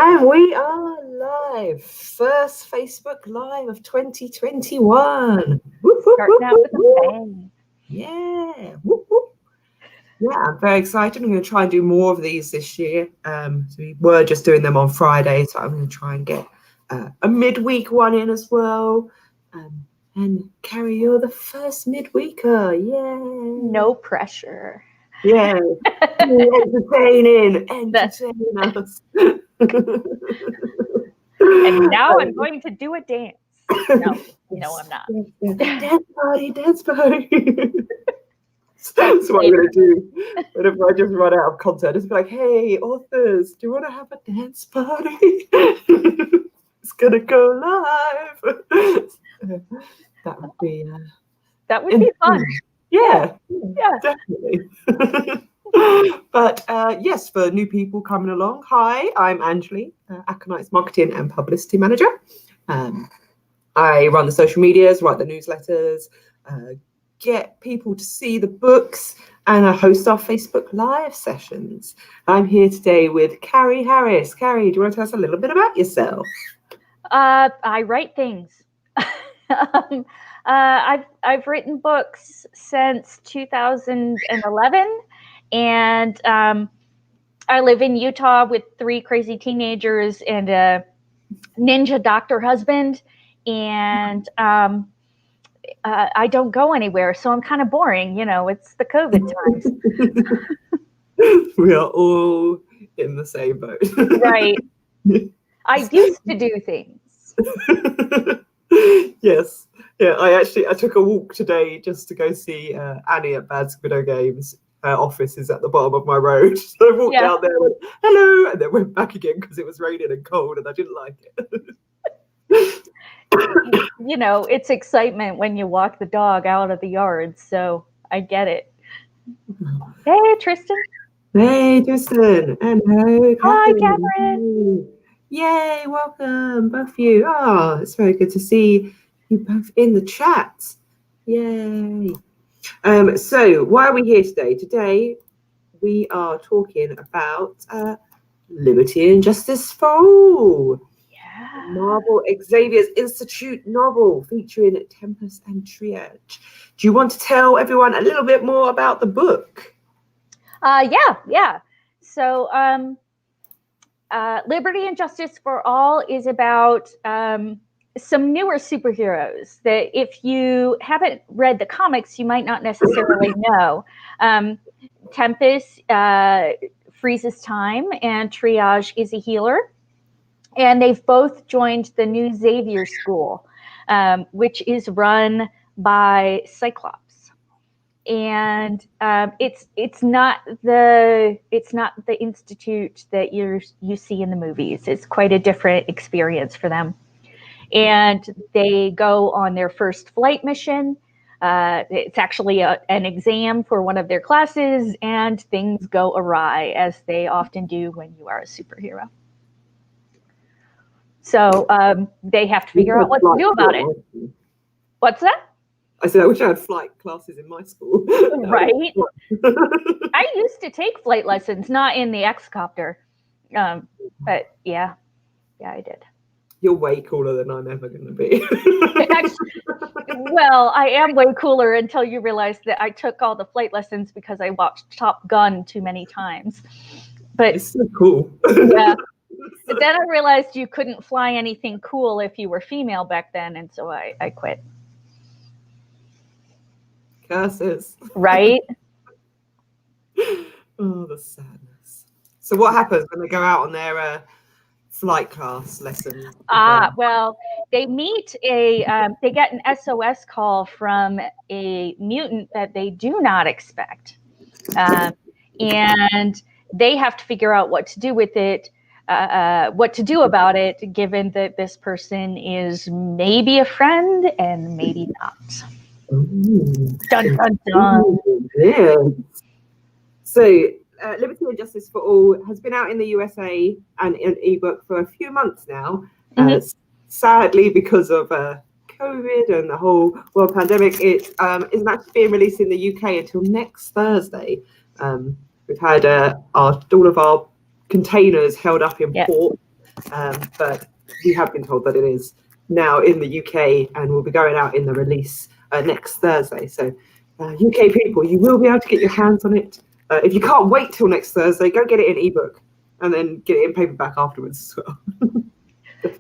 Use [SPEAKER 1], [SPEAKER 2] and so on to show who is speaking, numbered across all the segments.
[SPEAKER 1] And we are live. First Facebook Live of 2021.
[SPEAKER 2] Starting out with a bang.
[SPEAKER 1] Yeah. Whoop, whoop. Yeah, I'm very excited. I'm going to try and do more of these this year. So we were just doing them on Friday, so I'm going to try and get a midweek one in as well. And Carrie, you're the first midweeker. Yay.
[SPEAKER 2] No pressure.
[SPEAKER 1] Yeah. Entertaining us.
[SPEAKER 2] And now I'm going to do a dance. No, I'm not.
[SPEAKER 1] Dance party. That's what I'm going to do. Whenever I just run out of content, it's like, hey, authors, do you want to have a dance party? It's going to go live. That would be
[SPEAKER 2] fun.
[SPEAKER 1] Yeah, definitely. But yes, for new people coming along, hi, I'm Anjuli, Aconite's Marketing and Publicity Manager. I run the social medias, write the newsletters, get people to see the books, and I host our Facebook Live sessions. I'm here today with Carrie Harris. Carrie, do you want to tell us a little bit about yourself?
[SPEAKER 2] I write things. I've written books since 2011, and I live in Utah with 3 crazy teenagers and a ninja doctor husband, and I don't go anywhere, so I'm kind of boring. It's the COVID
[SPEAKER 1] times. We are all in the same boat.
[SPEAKER 2] Right. I used to do things.
[SPEAKER 1] Yes. Yeah, I took a walk today just to go see Annie at Bad Squiddo Games. Her office is at the bottom of my road. So I walked out there and went, hello, and then went back again because it was raining and cold and I didn't like it.
[SPEAKER 2] It's excitement when you walk the dog out of the yard, so I get it. Hey, Tristan.
[SPEAKER 1] Hey, Tristan. Hello.
[SPEAKER 2] Hi, Catherine.
[SPEAKER 1] Yay, welcome, both of you. Oh, it's very good to see you both in the chat. Yay. So why are we here today? Today we are talking about Liberty and Justice for All.
[SPEAKER 2] Yeah.
[SPEAKER 1] Marvel Xavier's Institute novel featuring Tempest and Triage. Do you want to tell everyone a little bit more about the book?
[SPEAKER 2] Yeah. So Liberty and Justice for All is about some newer superheroes that if you haven't read the comics, you might not necessarily know. Tempest freezes time, and Triage is a healer. And they've both joined the new Xavier school, which is run by Cyclops. And it's not the institute that you see in the movies. It's quite a different experience for them. And they go on their first flight mission. It's actually an exam for one of their classes, and things go awry, as they often do when you are a superhero. So they have to figure out what to do about it. What's that?
[SPEAKER 1] I said, I wish I had flight classes in my school.
[SPEAKER 2] Right. I used to take flight lessons, not in the X-copter. But yeah, I did.
[SPEAKER 1] You're way cooler than I'm ever going to be.
[SPEAKER 2] Well, I am way cooler until you realize that I took all the flight lessons because I watched Top Gun too many times. But
[SPEAKER 1] it's so cool.
[SPEAKER 2] Yeah. But then I realized you couldn't fly anything cool if you were female back then, and so I quit.
[SPEAKER 1] Curses.
[SPEAKER 2] Right?
[SPEAKER 1] Oh, the sadness. So what happens when they go out on their flight class lesson?
[SPEAKER 2] Well, they meet they get an SOS call from a mutant that they do not expect. And they have to figure out what to do with it. What to do about it, given that this person is maybe a friend and maybe not. Dun, dun, dun.
[SPEAKER 1] Yeah. So Liberty and Justice for All has been out in the USA and in ebook for a few months now. Sadly, because of COVID and the whole world pandemic, it isn't actually being released in the UK until next Thursday. We've had all of our containers held up in port but we have been told that it is now in the UK and will be going out in the release next Thursday. So UK people, you will be able to get your hands on it. If you can't wait till next Thursday, go get it in ebook and then get it in paperback afterwards as well.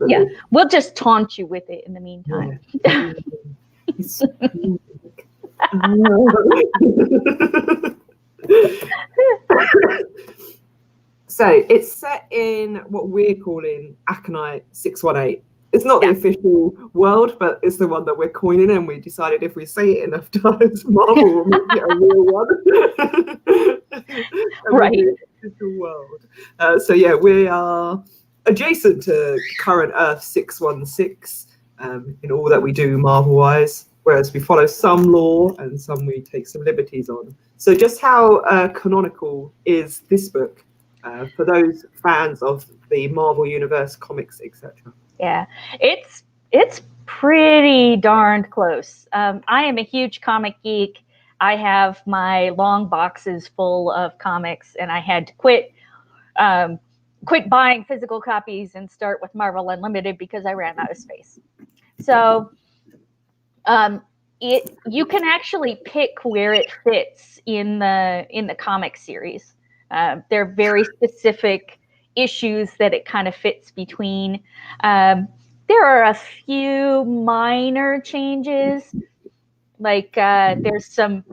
[SPEAKER 2] Yeah, we'll just taunt you with it in the meantime.
[SPEAKER 1] Yeah. So it's set in what we're calling Aconite 618. It's not the official world, but it's the one that we're coining, and we decided if we say it enough times, Marvel will make it a real one.
[SPEAKER 2] Right.
[SPEAKER 1] Official world. So yeah, we are adjacent to current Earth 616 in all that we do Marvel-wise, whereas we follow some lore and some we take some liberties on. So just how canonical is this book for those fans of the Marvel Universe, comics, etc.?
[SPEAKER 2] Yeah, it's pretty darned close. I am a huge comic geek. I have my long boxes full of comics, and I had to quit buying physical copies and start with Marvel Unlimited because I ran out of space. So you can actually pick where it fits in the comic series. They're very specific issues that it kind of fits between. There are a few minor changes, like there's some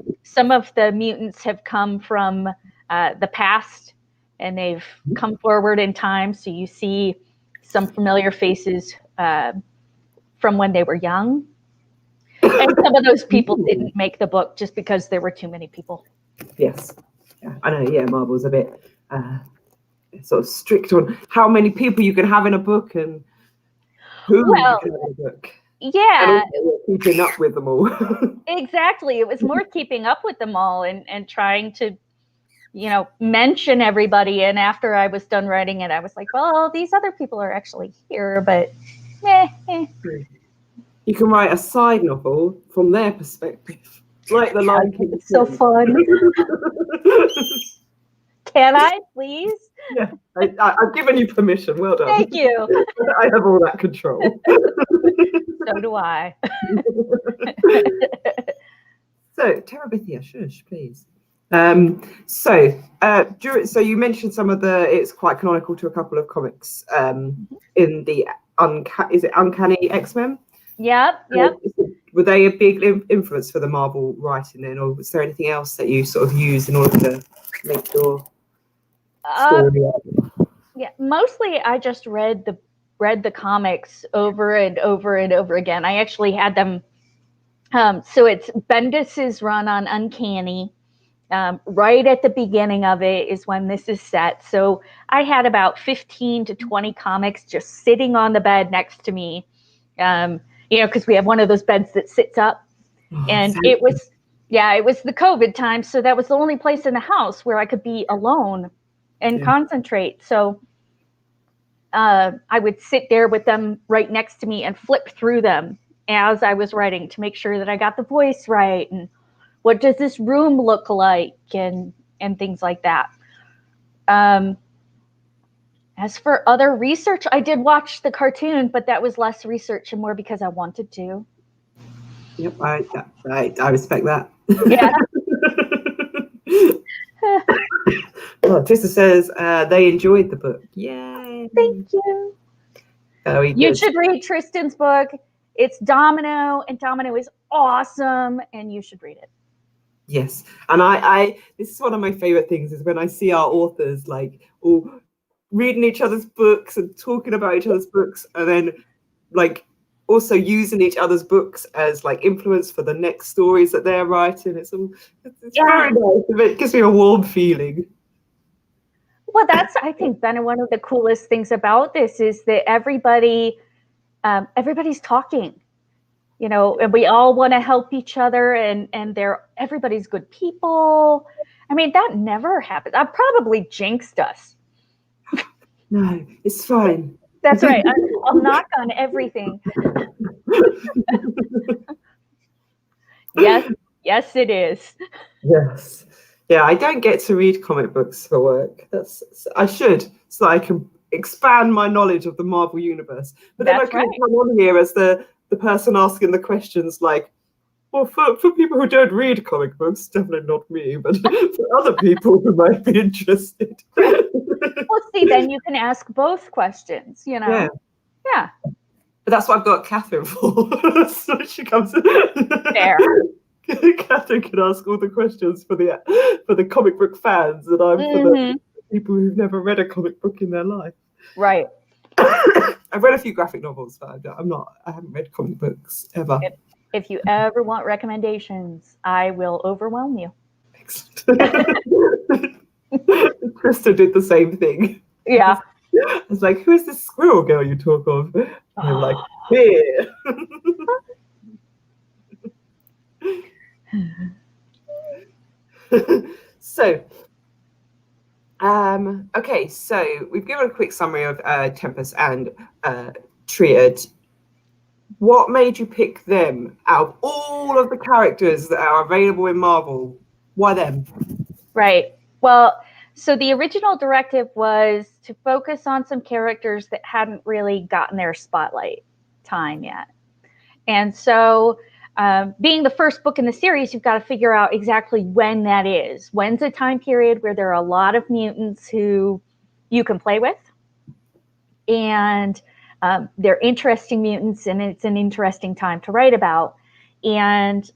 [SPEAKER 2] of the mutants have come from the past and they've come forward in time, so you see some familiar faces from when they were young, and some of those people didn't make the book just because there were too many people.
[SPEAKER 1] Yes, yeah, I know. Yeah, Marvel's a bit sort of strict on how many people you can have in a book and who you can have in a book.
[SPEAKER 2] Yeah,
[SPEAKER 1] and keeping up with them all.
[SPEAKER 2] Exactly. It was more keeping up with them all and trying to, mention everybody. And after I was done writing it, I was like, well, these other people are actually here, but
[SPEAKER 1] You can write a side novel from their perspective, like the Lion King.
[SPEAKER 2] It's so fun. Can I, please?
[SPEAKER 1] Yeah, I've given you permission. Well done.
[SPEAKER 2] Thank you.
[SPEAKER 1] I have all that control.
[SPEAKER 2] So do I.
[SPEAKER 1] So, Terabithia, shush, please. So you mentioned some of it's quite canonical to a couple of comics in the Uncanny X-Men?
[SPEAKER 2] Yep.
[SPEAKER 1] Were they a big influence for the Marvel writing then, or was there anything else that you sort of used in order to make your story up?
[SPEAKER 2] Yeah, mostly I just read the comics over and over and over again. I actually had them. So it's Bendis's run on Uncanny. Right at the beginning of it is when this is set. So I had about 15 to 20 comics just sitting on the bed next to me. Because we have one of those beds that sits up. And it was the COVID time. So that was the only place in the house where I could be alone and concentrate. So I would sit there with them right next to me and flip through them as I was writing to make sure that I got the voice right and what does this room look like and things like that. As for other research, I did watch the cartoon, but that was less research and more because I wanted to.
[SPEAKER 1] Yep, I respect that.
[SPEAKER 2] Yeah.
[SPEAKER 1] Tissa says they enjoyed the book. Yay!
[SPEAKER 2] Thank you. You should read Tristan's book. It's Domino, and Domino is awesome, and you should read it.
[SPEAKER 1] Yes, and I this is one of my favorite things is when I see our authors like all reading each other's books and talking about each other's books, and then like also using each other's books as like influence for the next stories that they're writing. It's very nice. It gives me a warm feeling.
[SPEAKER 2] Well, that's, I think, been one of the coolest things about this is that everybody's talking, and we all want to help each other, and everybody's good people. I mean, that never happens. I probably jinxed us.
[SPEAKER 1] No, it's fine.
[SPEAKER 2] That's right. I'll knock on everything. Yes, it is.
[SPEAKER 1] Yes. Yeah, I don't get to read comic books for work. I should, so I can expand my knowledge of the Marvel universe. But then I couldn't come on here as the person asking the questions like, well, for people who don't read comic books, definitely not me, but for other people who might be interested.
[SPEAKER 2] Well, see, then you can ask both questions, you know? Yeah.
[SPEAKER 1] But that's what I've got Catherine for. So she comes in.
[SPEAKER 2] There.
[SPEAKER 1] Catherine can ask all the questions for the comic book fans, and I'm for the people who've never read a comic book in their life.
[SPEAKER 2] Right.
[SPEAKER 1] I've read a few graphic novels, but I haven't read comic books ever.
[SPEAKER 2] If you ever want recommendations, I will overwhelm you.
[SPEAKER 1] Excellent. Krista did the same thing.
[SPEAKER 2] Yeah.
[SPEAKER 1] I was like, who is this squirrel girl you talk of? And they were like, here. So, okay, so we've given a quick summary of Tempest and Triad. What made you pick them out of all of the characters that are available in Marvel? Why them?
[SPEAKER 2] Right. Well, so the original directive was to focus on some characters that hadn't really gotten their spotlight time yet. And so being the first book in the series, you've got to figure out exactly when that is. When's a time period where there are a lot of mutants who you can play with? And they're interesting mutants, and it's an interesting time to write about. And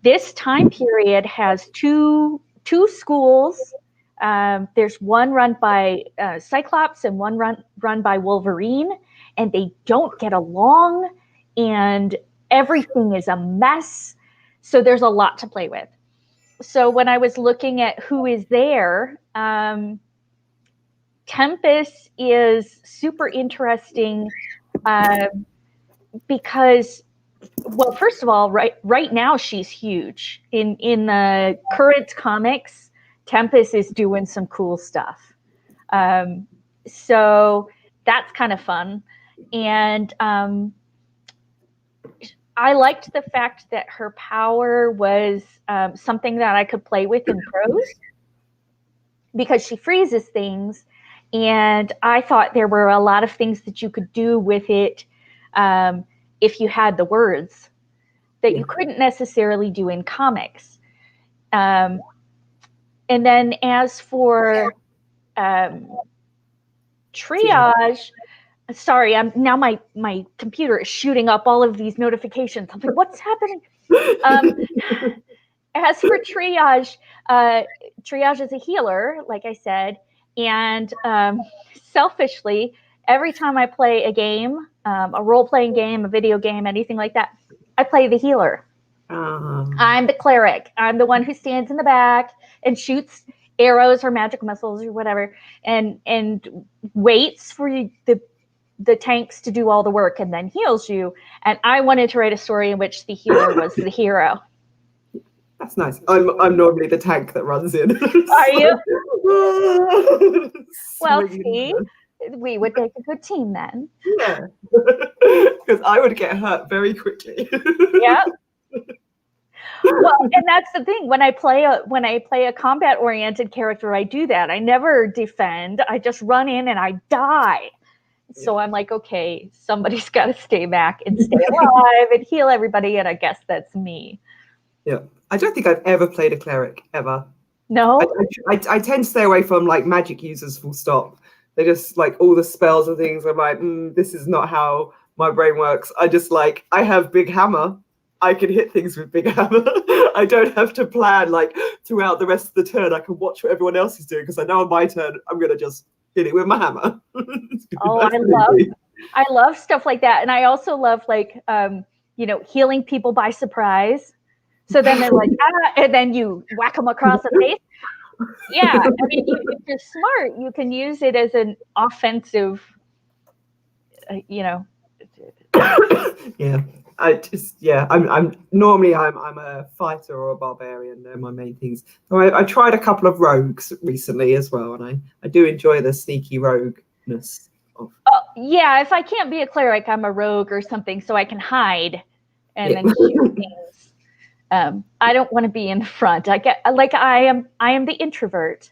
[SPEAKER 2] this time period has two schools. There's one run by Cyclops and one run by Wolverine, and they don't get along, and everything is a mess. So there's a lot to play with. So when I was looking at who is there, Tempest is super interesting because, well, first of all, right now she's huge. In the current comics, Tempest is doing some cool stuff. So that's kind of fun. And I liked the fact that her power was something that I could play with in prose, because she freezes things. And I thought there were a lot of things that you could do with it if you had the words that you couldn't necessarily do in comics. And then as for Triage, sorry, now my computer is shooting up all of these notifications. I'm like, what's happening? As for Triage, Triage is a healer, like I said. And selfishly, every time I play a game, a role-playing game, a video game, anything like that, I play the healer. I'm the cleric. I'm the one who stands in the back and shoots arrows or magic missiles or whatever, and waits for the tanks to do all the work and then heals you. And I wanted to write a story in which the healer was the hero.
[SPEAKER 1] That's nice. I'm normally the tank that runs in.
[SPEAKER 2] Are you? Well, see, we would make a good team then.
[SPEAKER 1] Yeah, because I would get hurt very quickly.
[SPEAKER 2] Yeah. Well, and that's the thing. When I play a combat-oriented character, I do that. I never defend. I just run in and I die. So I'm like, okay, somebody's got to stay back and stay alive and heal everybody, and I guess that's me.
[SPEAKER 1] Yeah. I don't think I've ever played a cleric, ever.
[SPEAKER 2] No?
[SPEAKER 1] I tend to stay away from like magic users, full stop. They just like all the spells and things. I'm like, this is not how my brain works. I have big hammer. I can hit things with big hammer. I don't have to plan like throughout the rest of the turn. I can watch what everyone else is doing because I know on my turn, I'm going to just hit it with my hammer.
[SPEAKER 2] I love stuff like that. And I also love healing people by surprise. So then they're like, and then you whack them across the face. Yeah, I mean, if you're smart, you can use it as an offensive,
[SPEAKER 1] Yeah, I'm normally I'm a fighter or a barbarian. They're my main things. So I tried a couple of rogues recently as well, and I do enjoy the sneaky rogueness of.
[SPEAKER 2] Yeah, if I can't be a cleric, I'm a rogue or something, so I can hide and then shoot things. I don't want to be in the front. I am the introvert.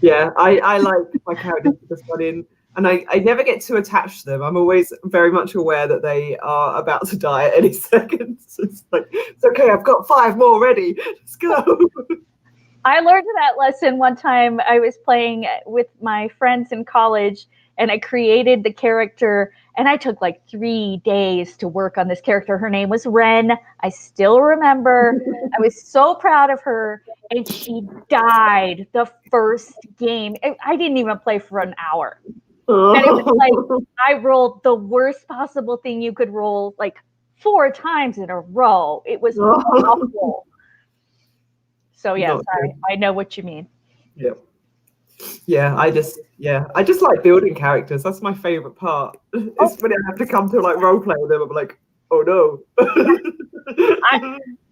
[SPEAKER 1] Yeah, I like my characters just run in, and I never get too attached to them. I'm always very much aware that they are about to die at any second. So it's like, it's okay, I've got 5 more ready. Let's go.
[SPEAKER 2] I learned that lesson one time. I was playing with my friends in college, and I created the character, and I took like 3 days to work on this character. Her name was Ren. I still remember. I was so proud of her, and she died the first game. I didn't even play for an hour. And it was like, I rolled the worst possible thing you could roll, like 4 times in a row. It was awful. So yes, I know what you mean.
[SPEAKER 1] Yeah, I just like building characters. That's my favorite part. It's when I have to come to like role play with them. I'm like, oh no.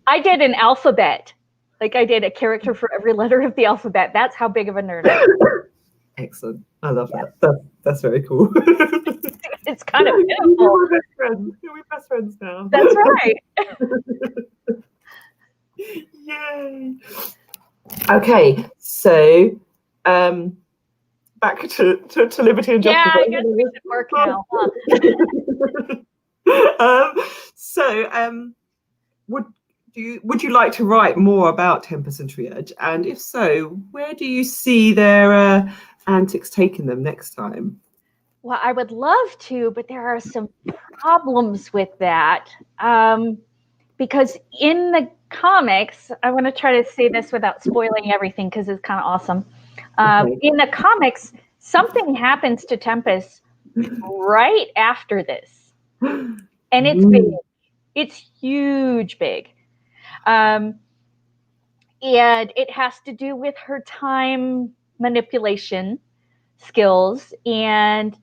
[SPEAKER 2] I did an alphabet. Like I did a character for every letter of the alphabet. That's how big of a nerd I am.
[SPEAKER 1] Excellent. I love that. That's very cool.
[SPEAKER 2] It's kind of beautiful.
[SPEAKER 1] We're best friends now.
[SPEAKER 2] That's right.
[SPEAKER 1] Yay. Okay, so back to Liberty and Justice.
[SPEAKER 2] Yeah, I guess we should work now.
[SPEAKER 1] Huh? Would you like to write more about Tempest and Triage? And if so, where do you see their antics taking them next time?
[SPEAKER 2] Well, I would love to, but there are some problems with that. Because in the comics, I want to try to say this without spoiling everything because it's kind of awesome.
[SPEAKER 1] Okay.
[SPEAKER 2] In the comics, something happens to Tempest right after this. And it's big. It's huge big. And it has to do with her time manipulation skills. And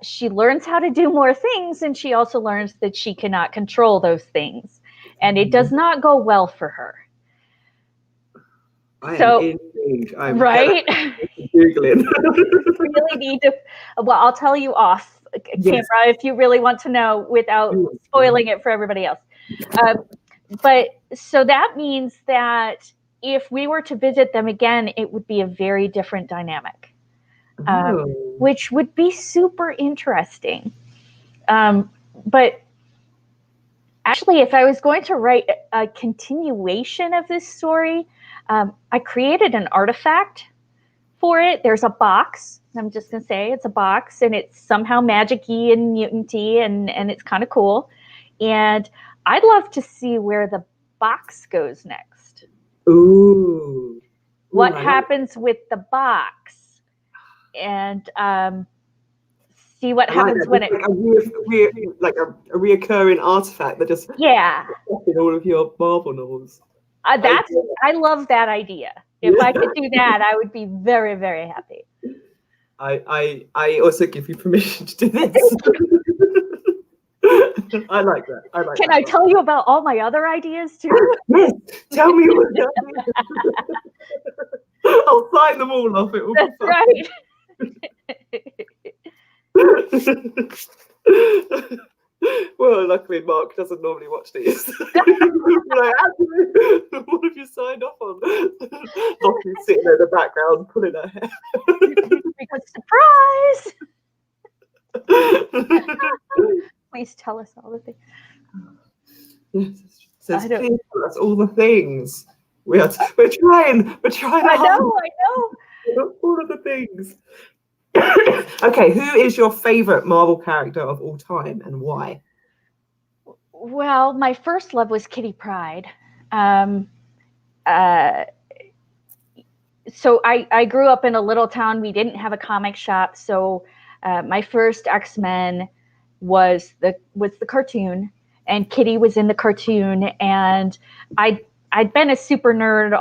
[SPEAKER 2] she learns how to do more things. And she also learns that she cannot control those things. And it does not go well for her.
[SPEAKER 1] I am intrigued.
[SPEAKER 2] Right?
[SPEAKER 1] Googling.
[SPEAKER 2] Really need to. Well, I'll tell you off camera if you really want to know without spoiling it for everybody else. But so that means that if we were to visit them again, it would be a very different dynamic, which would be super interesting. But actually, if I was going to write a continuation of this story, I created an artifact for it. There's a box. I'm just going to say it's a box, and it's somehow magic-y and mutant-y, and it's kind of cool. And I'd love to see where the box goes next.
[SPEAKER 1] Ooh.
[SPEAKER 2] What happens with the box? And see what happens when it...
[SPEAKER 1] Like a reoccurring artifact that just...
[SPEAKER 2] Yeah.
[SPEAKER 1] In all of your Marvel novels.
[SPEAKER 2] I love that idea. If I could do that, I would be very, very happy.
[SPEAKER 1] I also give you permission to do this. I like that.
[SPEAKER 2] Can I tell you about all my other ideas too?
[SPEAKER 1] Yes, tell me what I'll sign them all off. It will be fun.
[SPEAKER 2] Right.
[SPEAKER 1] Well, luckily Mark doesn't normally watch these. Like, what have you signed off on? Lottie's sitting in the background pulling her hair.
[SPEAKER 2] Because surprise! Please tell us all the things.
[SPEAKER 1] Yes, says, please tell us all the things. We're trying.
[SPEAKER 2] I know.
[SPEAKER 1] All of the things. Okay, who is your favorite Marvel character of all time and why?
[SPEAKER 2] Well, my first love was Kitty Pryde. So I grew up in a little town. We didn't have a comic shop, so my first X-Men was the cartoon, and Kitty was in the cartoon, and I'd been a super nerd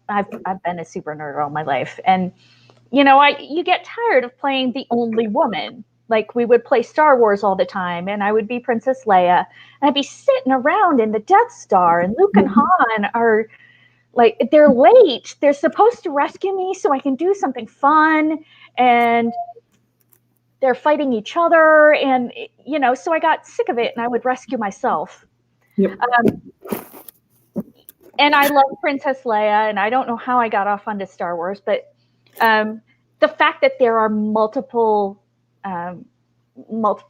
[SPEAKER 2] I've been a super nerd all my life, and you get tired of playing the only woman. Like, we would play Star Wars all the time, and I would be Princess Leia, and I'd be sitting around in the Death Star, and Luke and Han are like, they're late. They're supposed to rescue me so I can do something fun, and they're fighting each other, and so I got sick of it, and I would rescue myself.
[SPEAKER 1] Yep.
[SPEAKER 2] And I love Princess Leia, and I don't know how I got off onto Star Wars, but The fact that there are multiple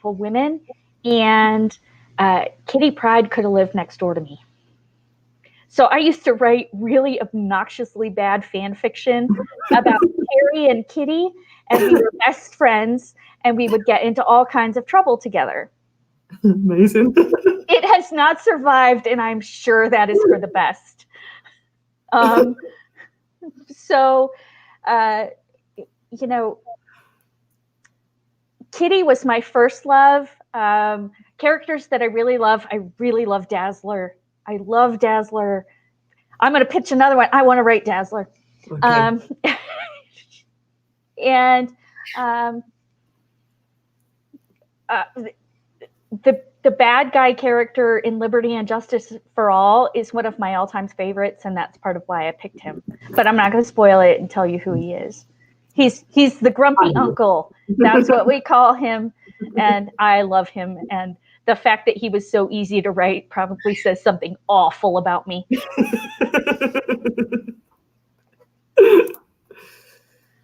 [SPEAKER 2] women, and Kitty Pryde could have lived next door to me. So I used to write really obnoxiously bad fan fiction about Carrie and Kitty, and we were best friends, and we would get into all kinds of trouble together.
[SPEAKER 1] Amazing.
[SPEAKER 2] It has not survived, and I'm sure that is for the best. So, Kitty was my first love. Characters that I really love Dazzler. I love Dazzler. I'm going to pitch another one. I want to write Dazzler. Okay. And the bad guy character in Liberty and Justice for All is one of my all-time favorites, and that's part of why I picked him. But I'm not going to spoil it and tell you who he is. He's the grumpy uncle. That's what we call him, and I love him. And the fact that he was so easy to write probably says something awful about me.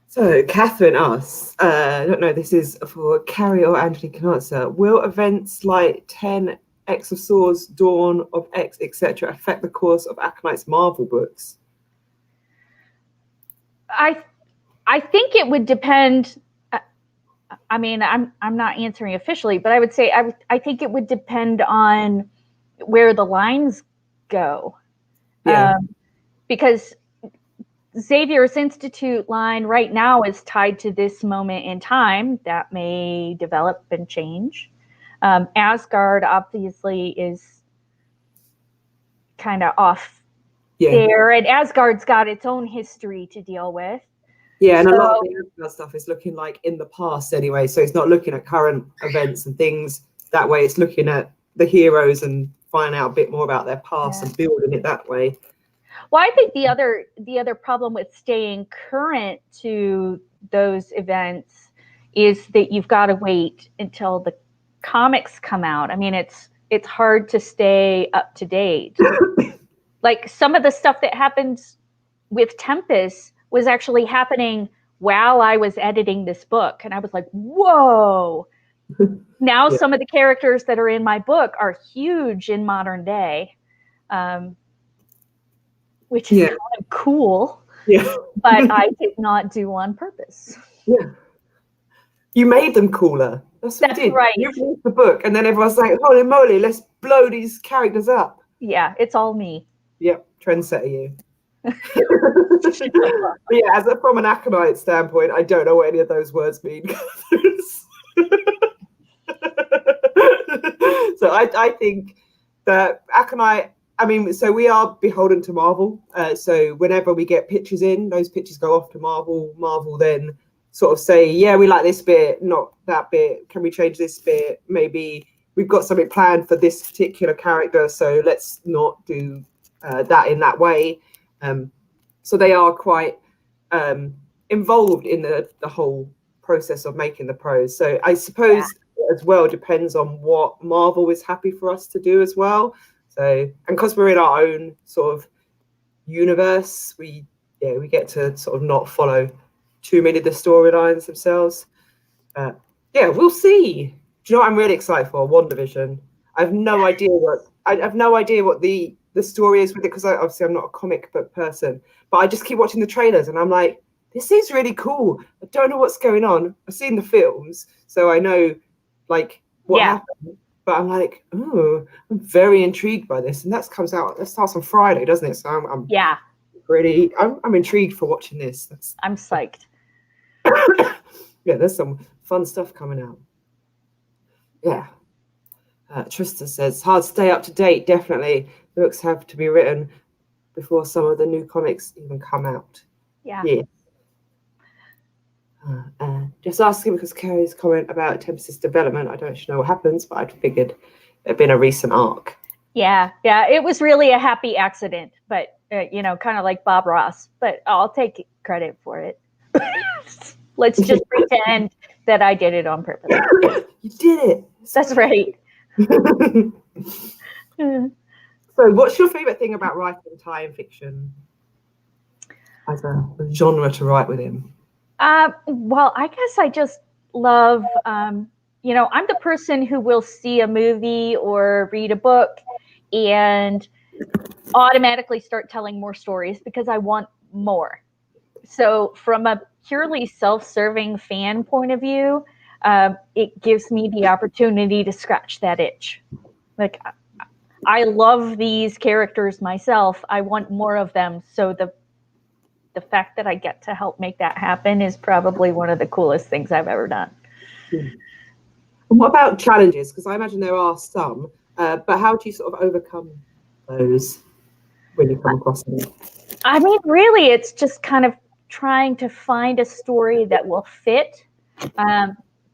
[SPEAKER 1] So, Catherine asks, I don't know, this is for Carrie or Anjuli can answer. Will events like 10, X of Swords, Dawn of X, etc. affect the course of Aconite's Marvel books?
[SPEAKER 2] I think it would depend. I mean, I'm not answering officially, but I would say I think it would depend on where the lines go. Yeah. Because Xavier's Institute line right now is tied to this moment in time. That may develop and change. Asgard obviously is kind of off there, and Asgard's got its own history to deal with.
[SPEAKER 1] Yeah, and a lot of the Asgard stuff is looking like in the past anyway, so it's not looking at current events and things that way. It's looking at the heroes and finding out a bit more about their past and building it that way.
[SPEAKER 2] Well, I think the other problem with staying current to those events is that you've got to wait until the comics come out. I mean, it's hard to stay up to date. Like some of the stuff that happens with Tempest was actually happening while I was editing this book, and I was like, whoa. Now some of the characters that are in my book are huge in modern day. Which is kind of cool, but I did not do on purpose.
[SPEAKER 1] Yeah, you made them cooler. That's what you did.
[SPEAKER 2] Right.
[SPEAKER 1] You read the book, and then everyone's like, "Holy moly, let's blow these characters up."
[SPEAKER 2] Yeah, it's all me.
[SPEAKER 1] Yep, trendsetter you. But from an Aconite standpoint, I don't know what any of those words mean. So I think that Aconite. I mean, so we are beholden to Marvel. So whenever we get pitches in, those pitches go off to Marvel. Marvel then sort of say, yeah, we like this bit, not that bit. Can we change this bit? Maybe we've got something planned for this particular character, so let's not do that in that way. So they are quite involved in the whole process of making the prose. So I suppose as well depends on what Marvel is happy for us to do as well. So, and because we're in our own sort of universe, we get to sort of not follow too many of the storylines themselves. We'll see. Do you know what I'm really excited for? WandaVision. I have no idea what the story is with it, because obviously I'm not a comic book person, but I just keep watching the trailers and I'm like, this seems really cool. I don't know what's going on. I've seen the films, so I know like what happened. But I'm like, oh, I'm very intrigued by this, and that starts on Friday, doesn't it? So I'm intrigued for watching this.
[SPEAKER 2] I'm psyched.
[SPEAKER 1] There's some fun stuff coming out. Yeah. Trista says, hard to stay up to date. Definitely, books have to be written before some of the new comics even come out.
[SPEAKER 2] Yeah.
[SPEAKER 1] Just asking because Carrie's comment about Tempest's development, I don't actually know what happens, but I figured it'd been a recent arc.
[SPEAKER 2] Yeah, it was really a happy accident, but kind of like Bob Ross, but I'll take credit for it. Let's just pretend that I did it on purpose.
[SPEAKER 1] You did it.
[SPEAKER 2] That's right.
[SPEAKER 1] So what's your favorite thing about writing tie-in fiction as a genre to write within?
[SPEAKER 2] Well, I guess I just love, I'm the person who will see a movie or read a book and automatically start telling more stories because I want more. So from a purely self-serving fan point of view, it gives me the opportunity to scratch that itch. Like, I love these characters myself. I want more of them. So the fact that I get to help make that happen is probably one of the coolest things I've ever done.
[SPEAKER 1] And what about challenges? Because I imagine there are some, but how do you sort of overcome those when you come across them?
[SPEAKER 2] I mean, really, it's just kind of trying to find a story that will fit.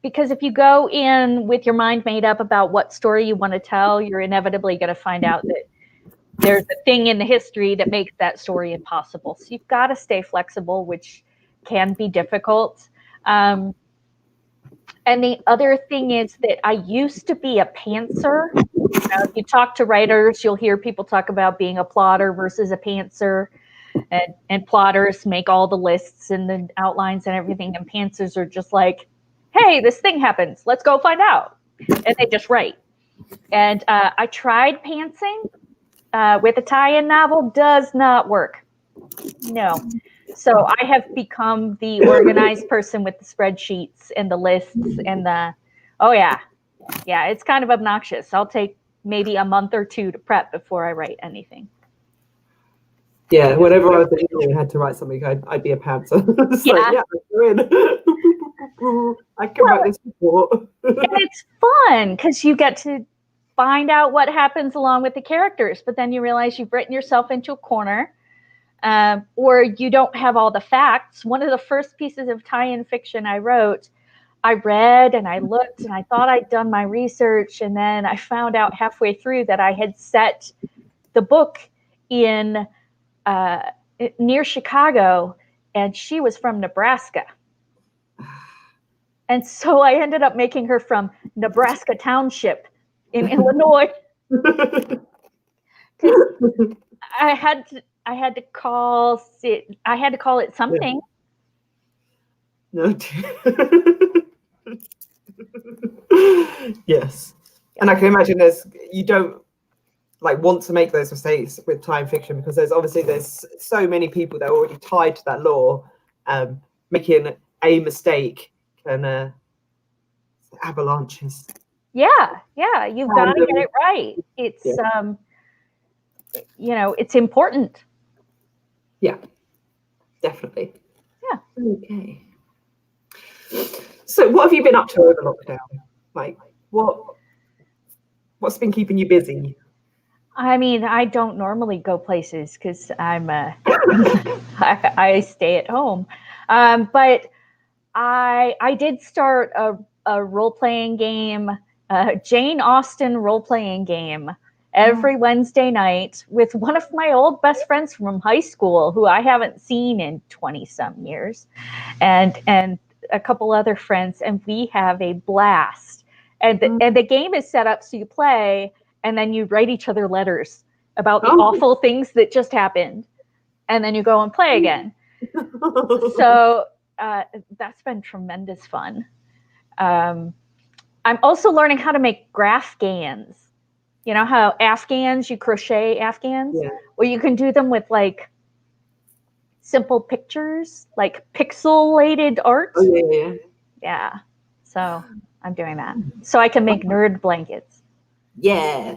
[SPEAKER 2] Because if you go in with your mind made up about what story you want to tell, you're inevitably going to find out that there's a thing in the history that makes that story impossible. So you've got to stay flexible, which can be difficult. And the other thing is that I used to be a pantser. If you talk to writers, you'll hear people talk about being a plotter versus a pantser. And plotters make all the lists and the outlines and everything. And pantsers are just like, hey, this thing happens. Let's go find out. And they just write. And I tried pantsing with a tie-in novel. Does not work. No. So I have become the organized person with the spreadsheets and the lists and it's kind of obnoxious. I'll take maybe a month or two to prep before I write anything.
[SPEAKER 1] Yeah, whenever I was at uni and had to write something, I'd be a pantser. You're in. I can write this report.
[SPEAKER 2] And it's fun because you get to find out what happens along with the characters, but then you realize you've written yourself into a corner, or you don't have all the facts. One of the first pieces of tie-in fiction I wrote, I read and I looked and I thought I'd done my research, and then I found out halfway through that I had set the book in near Chicago, and she was from Nebraska. And so I ended up making her from Nebraska Township in Illinois. I had to call it something.
[SPEAKER 1] No. Yes. And I can imagine you don't want to make those mistakes with time fiction, because there's so many people that are already tied to that lore. Making a mistake can avalanches.
[SPEAKER 2] Yeah, you've got to get it right. It's it's important.
[SPEAKER 1] Yeah, definitely.
[SPEAKER 2] Yeah.
[SPEAKER 1] Okay. So what have you been up to over lockdown? Like, what's been keeping you busy?
[SPEAKER 2] I mean, I don't normally go places because I'm I stay at home. But I did start a role-playing game, Jane Austen role-playing game every Wednesday night with one of my old best friends from high school who I haven't seen in 20-some years, and a couple other friends, and we have a blast. And the game is set up so you play, and then you write each other letters about the awful things that just happened, and then you go and play again. So that's been tremendous fun. I'm also learning how to make Grafgans. You know how Afghans, you crochet Afghans?
[SPEAKER 1] Yeah.
[SPEAKER 2] Well, you can do them with simple pictures, like pixelated art.
[SPEAKER 1] Oh, yeah.
[SPEAKER 2] Yeah. So I'm doing that. So I can make nerd blankets.
[SPEAKER 1] Yeah.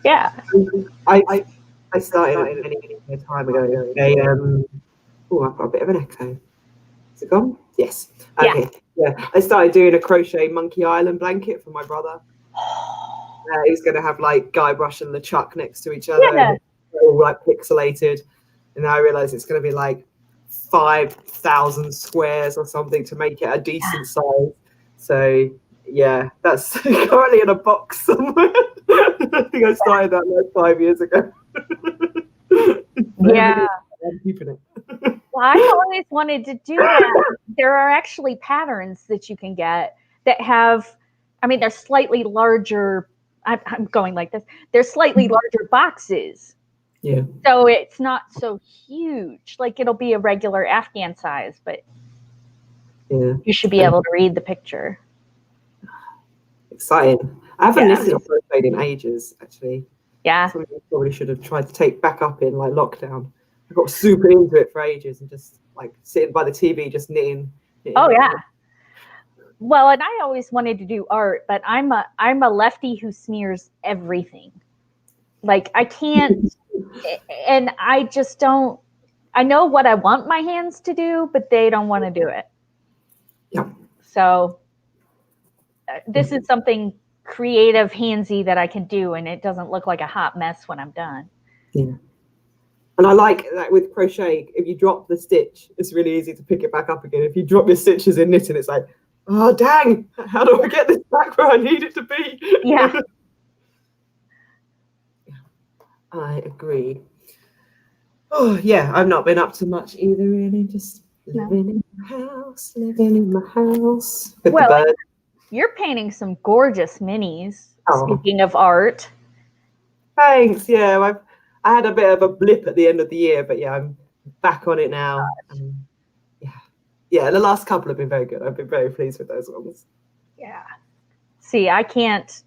[SPEAKER 2] Yeah.
[SPEAKER 1] I started a time ago. I've got a bit of an echo. Is it gone? Yes. Okay. Yeah. I started doing a crochet Monkey Island blanket for my brother. He was going to have Guybrush and LeChuck next to each other, and all pixelated. And I realized it's going to be 5,000 squares or something to make it a decent size. So yeah, that's currently in a box somewhere. I think I started that 5 years ago.
[SPEAKER 2] Yeah.
[SPEAKER 1] I'm keeping it.
[SPEAKER 2] Well, I've always wanted to do that. There are actually patterns that you can get that have, they're slightly larger. I'm going like this. They're slightly larger boxes.
[SPEAKER 1] Yeah.
[SPEAKER 2] So it's not so huge. It'll be a regular Afghan size, but
[SPEAKER 1] Yeah.
[SPEAKER 2] You should be able to read the picture.
[SPEAKER 1] Exciting. I haven't listened to Crochet in ages, actually.
[SPEAKER 2] Yeah.
[SPEAKER 1] Something I probably should have tried to take back up in like lockdown. I got super into it for ages and just like sitting by the TV, just knitting.
[SPEAKER 2] Oh yeah. Well, and I always wanted to do art, but I'm a lefty who smears everything. Like I can't, and I just don't. I know what I want my hands to do, but they don't want to do it.
[SPEAKER 1] Yeah.
[SPEAKER 2] So this is something creative, handsy that I can do, and it doesn't look like a hot mess when I'm done.
[SPEAKER 1] Yeah. And I like that with crochet, if you drop the stitch, it's really easy to pick it back up again. If you drop your stitches in knitting, it's like, oh, dang, how do I get this back where I need it to be?
[SPEAKER 2] Yeah.
[SPEAKER 1] I agree. Oh, yeah, I've not been up to much either, really. Just living in my house with the birds.
[SPEAKER 2] You're painting some gorgeous minis.
[SPEAKER 1] Oh.
[SPEAKER 2] Speaking of art.
[SPEAKER 1] Thanks. Yeah, I had a bit of a blip at the end of the year, but yeah, I'm back on it now. Yeah, the last couple have been very good. I've been very pleased with those ones.
[SPEAKER 2] Yeah. See, I can't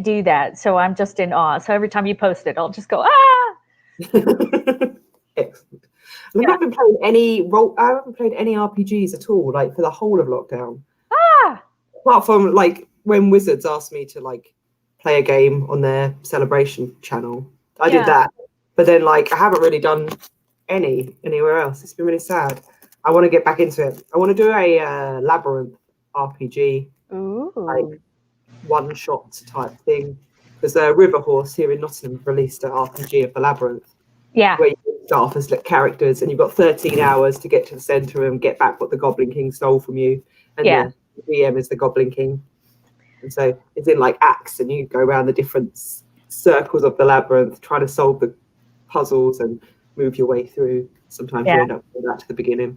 [SPEAKER 2] do that, so I'm just in awe. So every time you post it, I'll just go, ah!
[SPEAKER 1] Excellent. I haven't played any RPGs at all, like for the whole of lockdown.
[SPEAKER 2] Ah!
[SPEAKER 1] Apart from like when Wizards asked me to like play a game on their celebration channel. I did that. But then like I haven't really done anywhere else. It's been really sad. I want to get back into it. I want to do a Labyrinth RPG.
[SPEAKER 2] Ooh.
[SPEAKER 1] Like one-shot type thing. There's a River Horse here in Nottingham released an RPG of the Labyrinth.
[SPEAKER 2] Yeah.
[SPEAKER 1] Where you start off as characters and you've got 13 hours to get to the centre and get back what the Goblin King stole from you. And the DM is the Goblin King. And so it's in like acts and you go around the different circles of the labyrinth trying to solve the puzzles and move your way through. Sometimes you end up going back to the beginning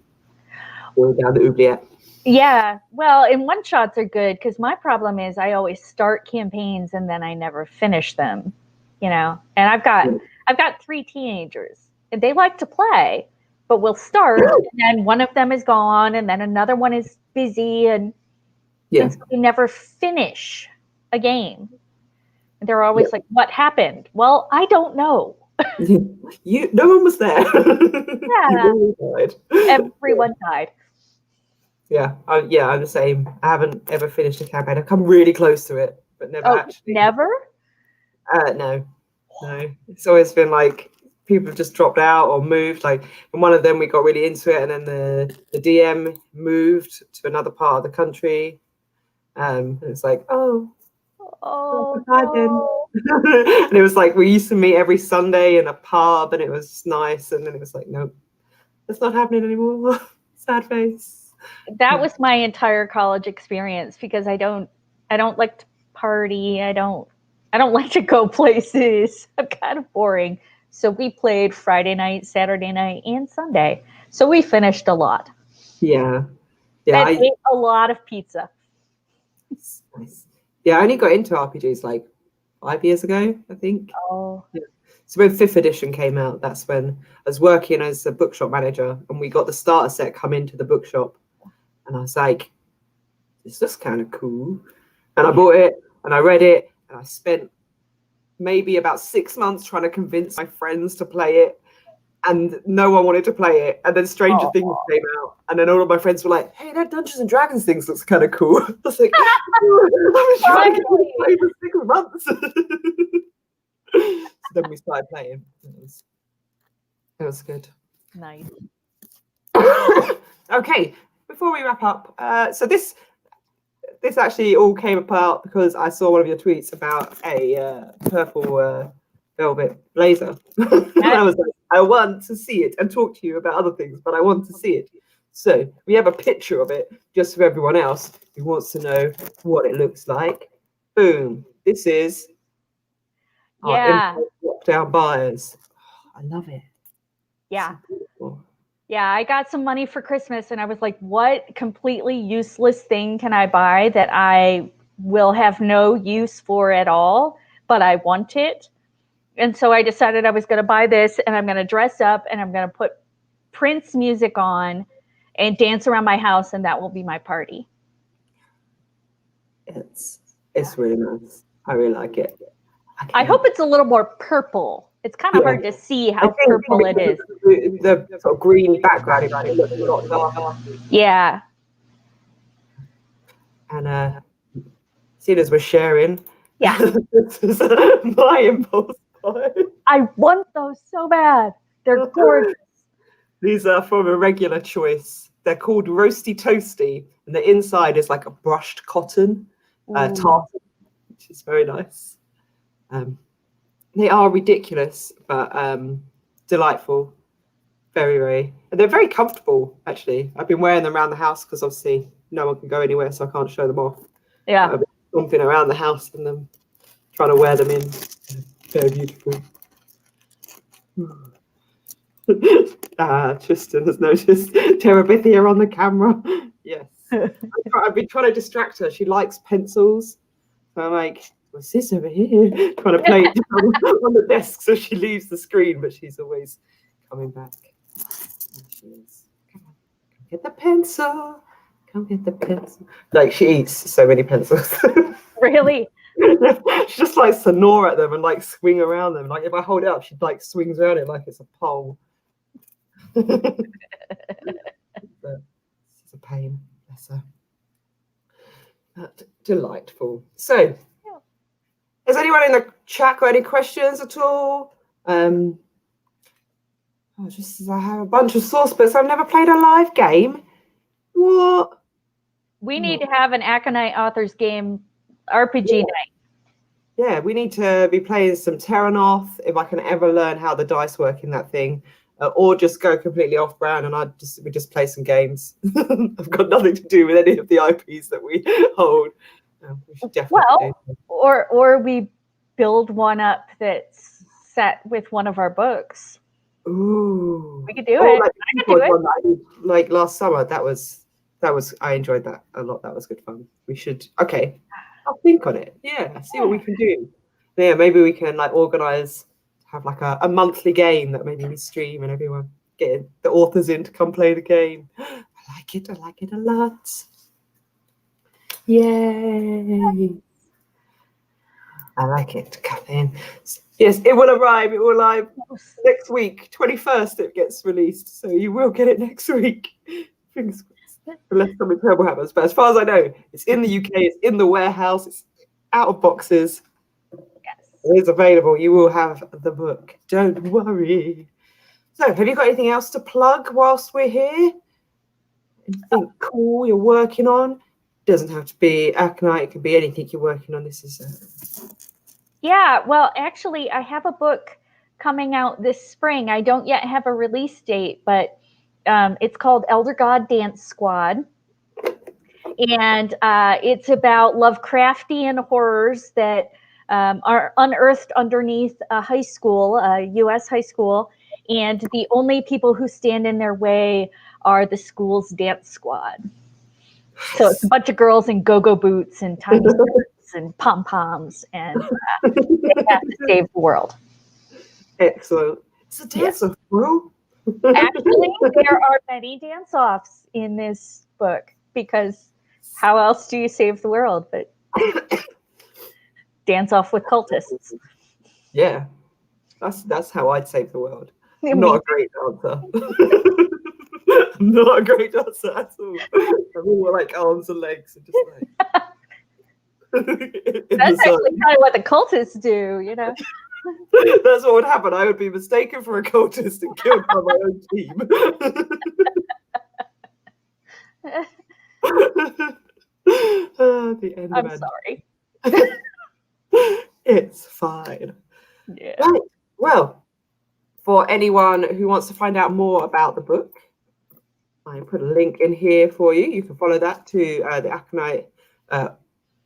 [SPEAKER 1] or down the oubliette.
[SPEAKER 2] Yeah, well, and one-shots are good because my problem is I always start campaigns and then I never finish them, and I've got 3 teenagers and they like to play, but we'll start and then one of them is gone and then another one is busy and so we never finish a game. And they're always like, what happened? Well, I don't know.
[SPEAKER 1] No one was there.
[SPEAKER 2] Everyone died.
[SPEAKER 1] Yeah, I'm the same. I haven't ever finished a campaign. I've come really close to it, but never actually.
[SPEAKER 2] Never?
[SPEAKER 1] No. It's always been like people have just dropped out or moved. Like, and one of them we got really into it, and then the DM moved to another part of the country. And it's like,
[SPEAKER 2] no.
[SPEAKER 1] And it was like we used to meet every Sunday in a pub, and it was nice. And then it was like, nope, that's not happening anymore. Sad face.
[SPEAKER 2] That was my entire college experience because I don't like to party. I don't like to go places. I'm kind of boring. So we played Friday night, Saturday night, and Sunday. So we finished a lot.
[SPEAKER 1] Yeah.
[SPEAKER 2] I ate a lot of pizza.
[SPEAKER 1] Nice. Yeah, I only got into RPGs like 5 years ago, I think.
[SPEAKER 2] Oh. Yeah.
[SPEAKER 1] So when 5th edition came out, that's when I was working as a bookshop manager and we got the starter set come into the bookshop. And I was like, this looks kind of cool. And I bought it and I read it and I spent maybe about 6 months trying to convince my friends to play it. And no one wanted to play it. And then Stranger Things came out. And then all of my friends were like, hey, that Dungeons and Dragons thing looks kind of cool. I was like, I've been trying to get you to play for 6 months. So then we started playing. It was good.
[SPEAKER 2] Nice.
[SPEAKER 1] Okay, before we wrap up, so this actually all came about because I saw one of your tweets about a purple velvet blazer. And I was like, I want to see it and talk to you about other things, but I want to see it. So we have a picture of it just for everyone else who wants to know what it looks like. Boom. This is our lockdown buyers. Oh, I love it.
[SPEAKER 2] Yeah. Yeah, I got some money for Christmas and I was like, what completely useless thing can I buy that I will have no use for at all, but I want it? And so I decided I was going to buy this and I'm going to dress up and I'm going to put Prince music on and dance around my house, and that will be my party.
[SPEAKER 1] It's really nice. I really like it.
[SPEAKER 2] I hope it's a little more purple. It's kind of hard to see how purple it is.
[SPEAKER 1] The sort of green background, it looks a lot darker.
[SPEAKER 2] Yeah.
[SPEAKER 1] And seeing as we're sharing,
[SPEAKER 2] yeah,
[SPEAKER 1] this is my impulse buy.
[SPEAKER 2] I want those so bad. They're gorgeous.
[SPEAKER 1] These are from a regular choice. They're called Roasty Toasty, and the inside is like a brushed cotton tartan, which is very nice. They are ridiculous, but delightful. Very, very. And they're very comfortable, actually. I've been wearing them around the house because obviously no one can go anywhere, so I can't show them off.
[SPEAKER 2] Yeah.
[SPEAKER 1] I've been stomping around the house and them trying to wear them in. Very beautiful. Tristan has noticed Terabithia on the camera. Yes. I've been trying to distract her. She likes pencils. So I'm like, what's this over here? Trying to play it on the desk so she leaves the screen, but she's always coming back. There she is. Come on, come get the pencil. Come get the pencil. Like, she eats so many pencils.
[SPEAKER 2] Really?
[SPEAKER 1] She just likes to gnaw at them and like swing around them. Like, if I hold it up, she like swings around it like it's a pole. It's a pain, bless her. But delightful. So, has anyone in the chat got any questions at all? I have a bunch of source books. I've never played a live game. What?
[SPEAKER 2] We need to have an Aconite Authors game RPG night.
[SPEAKER 1] Yeah, we need to be playing some Terranoth if I can ever learn how the dice work in that thing, or just go completely off brand and we just play some games. I've got nothing to do with any of the IPs that we hold. We should definitely
[SPEAKER 2] or we build one up that's set with one of our books.
[SPEAKER 1] Ooh,
[SPEAKER 2] we could do it.
[SPEAKER 1] Like,
[SPEAKER 2] I could do it.
[SPEAKER 1] Like last summer, that was I enjoyed that a lot. That was good fun. We should I'll think on it. Yeah, see what we can do. Yeah, maybe we can like organize, have like a monthly game that maybe we stream and everyone get the authors in to come play the game. I like it a lot. Yay. I like it, Kathleen. Yes, it will arrive. It will arrive next week. 21st it gets released. So you will get it next week. Fingers crossed. Unless something terrible happens. But as far as I know, it's in the UK, it's in the warehouse, it's out of boxes.
[SPEAKER 2] Yes.
[SPEAKER 1] It is available. You will have the book. Don't worry. So have you got anything else to plug whilst we're here? Anything cool you're working on? Doesn't have to be Aconite, it can be anything you're working on. This is
[SPEAKER 2] Yeah, well, actually, I have a book coming out this spring. I don't yet have a release date, but it's called Elder God Dance Squad. And it's about Lovecraftian horrors that are unearthed underneath a high school, a U.S. high school. And the only people who stand in their way are the school's dance squad. So it's a bunch of girls in go-go boots and tiny skirts and pom-poms, and they have to save the world.
[SPEAKER 1] Excellent. It's a dance-off, bro.
[SPEAKER 2] Actually, there are many dance-offs in this book, because how else do you save the world but dance off with cultists?
[SPEAKER 1] Yeah, that's how I'd save the world. I'm not a great dancer. I'm not a great dancer at all. I'm all like arms and legs and just like.
[SPEAKER 2] That's actually kind of what the cultists do, you know.
[SPEAKER 1] That's what would happen. I would be mistaken for a cultist and killed by my own team. The end.
[SPEAKER 2] I'm sorry.
[SPEAKER 1] It's fine.
[SPEAKER 2] Yeah.
[SPEAKER 1] Right. Well, for anyone who wants to find out more about the book, I put a link in here for you. You can follow that to the Aconite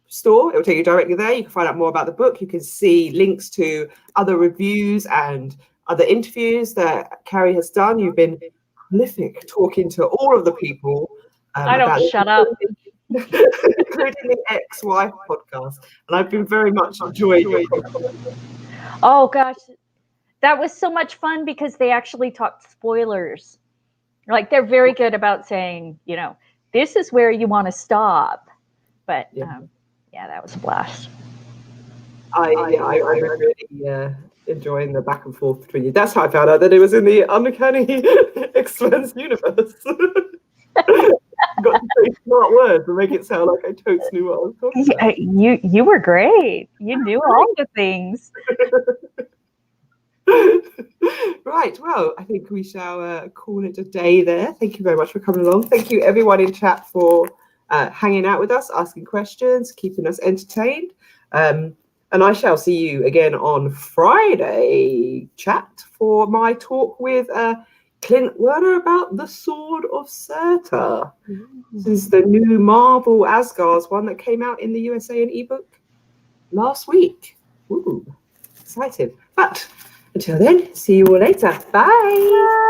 [SPEAKER 1] store. It will take you directly there. You can find out more about the book. You can see links to other reviews and other interviews that Carrie has done. You've been prolific talking to all of the people.
[SPEAKER 2] I don't shut up.
[SPEAKER 1] Including the ex-wife podcast. And I've been very much enjoying your podcast.
[SPEAKER 2] Oh, gosh. That was so much fun because they actually talked spoilers. Like they're very good about saying, you know, this is where you want to stop. But yeah, that was a blast.
[SPEAKER 1] I'm really enjoying the back and forth between you. That's how I found out that it was in the Uncanny X-Men universe. Got to say smart words and make it sound like I totally knew what I was talking about.
[SPEAKER 2] You were great. You knew all the things.
[SPEAKER 1] Right, well, I think we shall call it a day there. Thank you very much for coming along. Thank you everyone in chat for hanging out with us, asking questions, keeping us entertained. And I shall see you again on Friday, chat, for my talk with Clint Werner about the Sword of Surtur. This is the new Marvel Asgard's one that came out in the USA in ebook last week. Ooh, excited. But until then, see you all later. Bye.